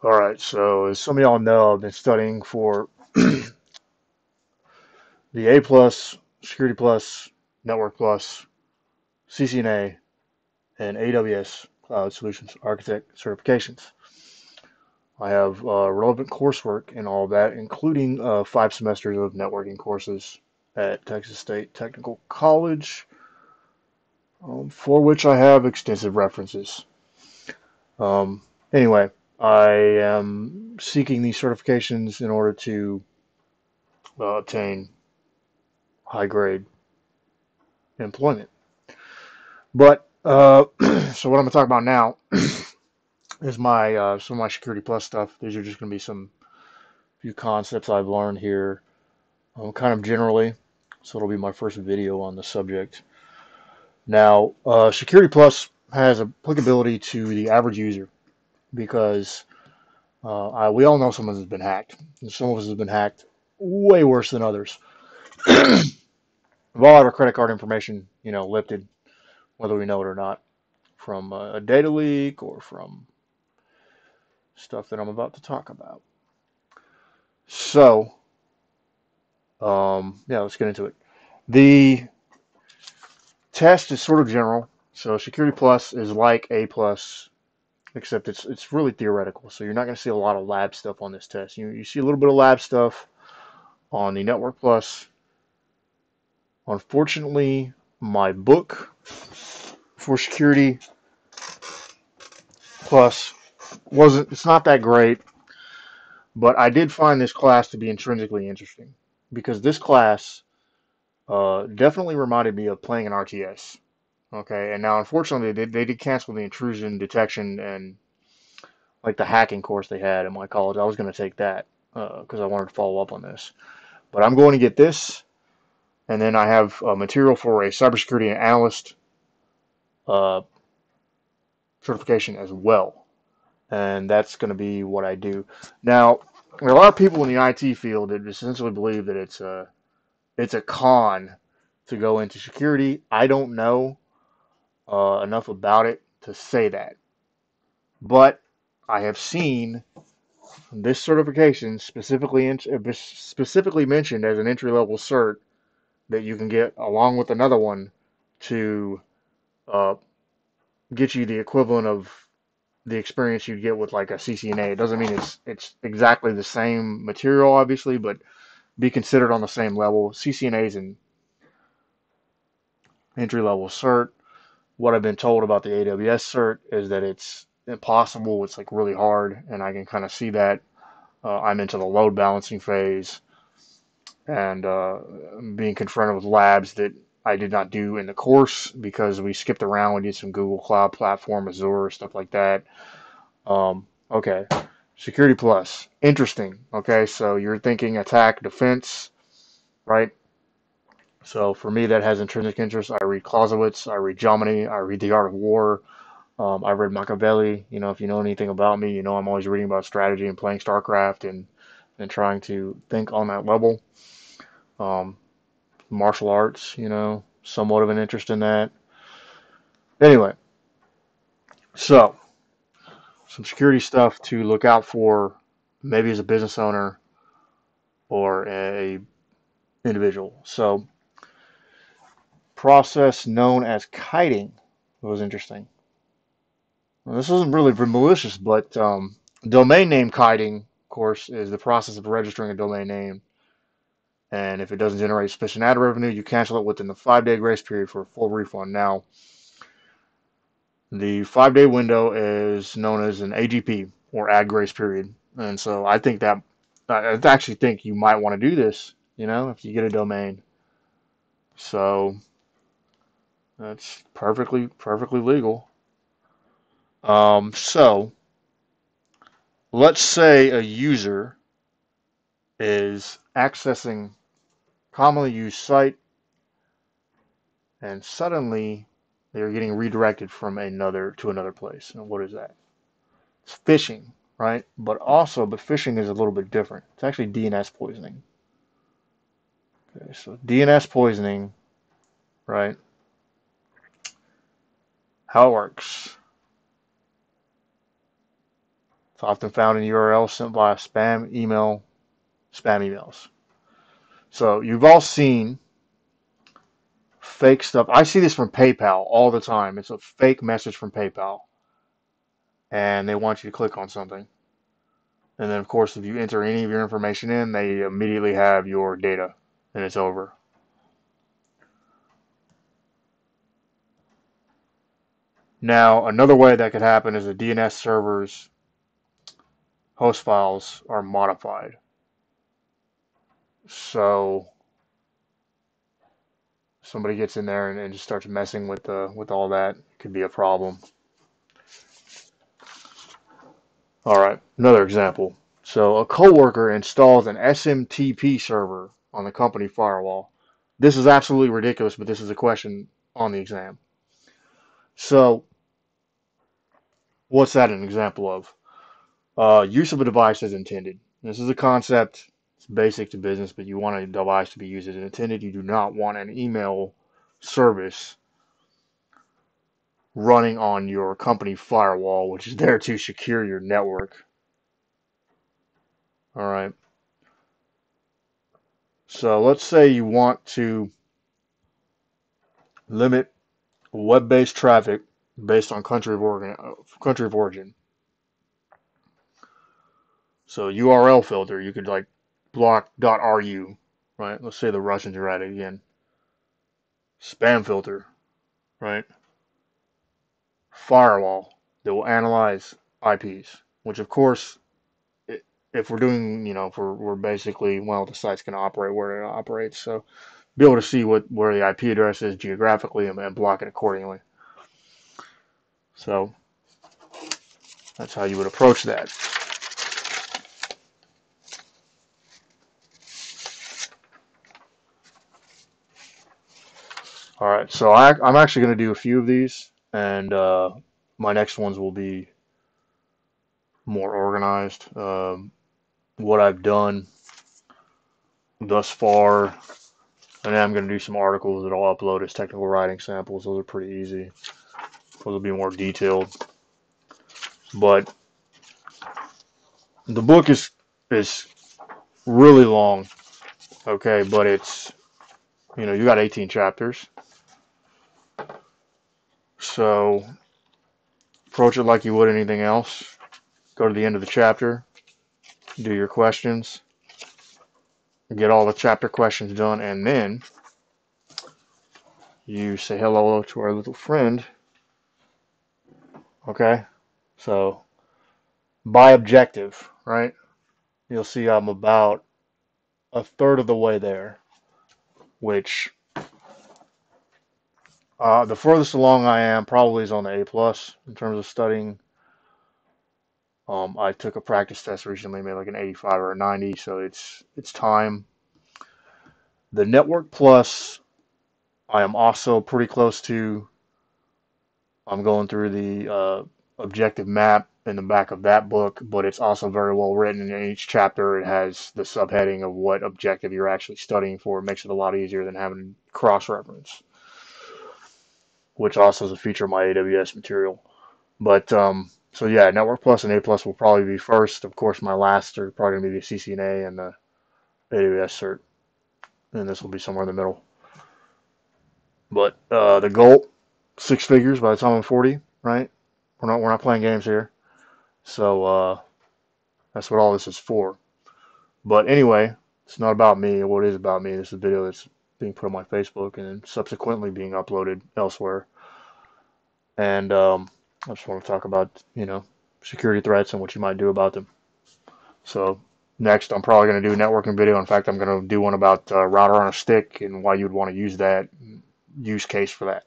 All right, so as some of y'all know, I've been studying for the A plus, Security plus, Network plus, CCNA, and AWS Cloud Solutions Architect certifications. I have relevant coursework in all of that, including 5 semesters of networking courses at Texas State Technical College, for which I have extensive references. Um, anyway, I am seeking these certifications in order to obtain high grade employment. But so what I'm gonna talk about now is my some of my Security Plus stuff. These are just gonna be some few concepts I've learned here, kind of generally. So it'll be my first video on the subject. Now, Security Plus has applicability to the average user because we all know someone has been hacked. And some of us have been hacked way worse than others. We've all had our credit card information, lifted, whether we know it or not, from a data leak or from stuff that I'm about to talk about. So, yeah, let's get into it. The test is sort of general. So Security Plus is like A plus, except it's really theoretical. So you're not going to see a lot of lab stuff on this test. You see a little bit of lab stuff on the Network Plus. Unfortunately, my book for Security Plus wasn't. It's not that great, but I did find this class to be intrinsically interesting because this class definitely reminded me of playing an RTS. Okay, and now unfortunately they did cancel the intrusion detection and like the hacking course they had in my college. I was going to take that because I wanted to follow up on this, but I'm going to get this, and then I have material for a cybersecurity analyst uh, certification as well, and that's going to be what I do. Now, there are a lot of people in the IT field that essentially believe that it's a con to go into security. I don't know enough about it to say that. But I have seen this certification specifically mentioned as an entry level cert that you can get along with another one to uh, get you the equivalent of the experience you'd get with like a CCNA. It doesn't mean it's exactly the same material, obviously, but be considered on the same level. CCNA is an entry level cert. What I've been told about the AWS cert is that it's impossible. It's like really hard, and I can kind of see that. I'm into the load balancing phase and being confronted with labs that I did not do in the course because we skipped around. We did some Google Cloud Platform, Azure, stuff like that. Okay, Security Plus, interesting. Okay, so you're thinking attack, defense, right? So for me, that has intrinsic interest. I read Clausewitz, I read Jomini, I read The Art of War. I read Machiavelli. If you know anything about me, I'm always reading about strategy and playing StarCraft and trying to think on that level. Um, Martial arts, somewhat of an interest in that. Anyway, so some security stuff to look out for, maybe as a business owner or a individual. So process known as kiting was interesting. Well, this isn't really malicious, but domain name kiting, of course, is the process of registering a domain name. And if it doesn't generate sufficient ad revenue, you cancel it within the 5-day grace period for a full refund. Now, the 5-day window is known as an AGP or ad grace period. And so I actually think you might want to do this, if you get a domain. So that's perfectly legal. So let's say a user is accessing commonly used site and suddenly they're getting redirected from another to another place. And what is that? It's phishing, right? But phishing is a little bit different. It's actually DNS poisoning. Okay, so DNS poisoning, right? How it works. It's often found in URLs sent via spam emails. So you've all seen fake stuff. I see this from PayPal all the time. It's a fake message from PayPal, and they want you to click on something. And then, of course, if you enter any of your information in, they immediately have your data, and it's over. Now, another way that could happen is the DNS server's host files are modified. So somebody gets in there and just starts messing with all that. It could be a problem. All right, another example. So a coworker installs an SMTP server on the company firewall. This is absolutely ridiculous, but this is a question on the exam. So what's that an example of? Use of a device as intended. This is a concept. It's basic to business, but you want a device to be used as intended. You do not want an email service running on your company firewall, which is there to secure your network. All right. So let's say you want to limit web-based traffic based on country of origin. So URL filter, you could like block .ru, right? Let's say the Russians are at it again. Spam filter, right? Firewall that will analyze IPs, which of course, if we're doing, if we're basically, well, the site's going to operate where it operates, so be able to see where the IP address is geographically and block it accordingly. So that's how you would approach that. All right, so I'm actually going to do a few of these, and my next ones will be more organized. What I've done thus far, and then I'm going to do some articles that I'll upload as technical writing samples. Those are pretty easy. Those will be more detailed. But the book is really long, okay, but it's, you got 18 chapters. So approach it like you would anything else. Go to the end of the chapter, do your questions, get all the chapter questions done, and then you say hello to our little friend. Okay? So by objective, right? You'll see I'm about a third of the way there, which the furthest along I am probably is on the A plus in terms of studying. I took a practice test recently, made like an 85 or a 90, so it's time. The Network Plus, I am also pretty close to. I'm going through the objective map in the back of that book, but it's also very well written. In each chapter, it has the subheading of what objective you're actually studying for. It makes it a lot easier than having cross-reference, which also is a feature of my AWS material. But so yeah, Network Plus and A Plus will probably be first. Of course, my last are probably going to be the CCNA and the AWS cert, and this will be somewhere in the middle. But the goal, 6 figures by the time I'm 40, right? We're not playing games here. So that's what all this is for. But anyway, it's not about me. What is about me? This is a video that's being put on my Facebook and then subsequently being uploaded elsewhere. And I just want to talk about, security threats and what you might do about them. So next, I'm probably going to do a networking video. In fact, I'm going to do one about router on a stick and why you'd want to use that use case for that.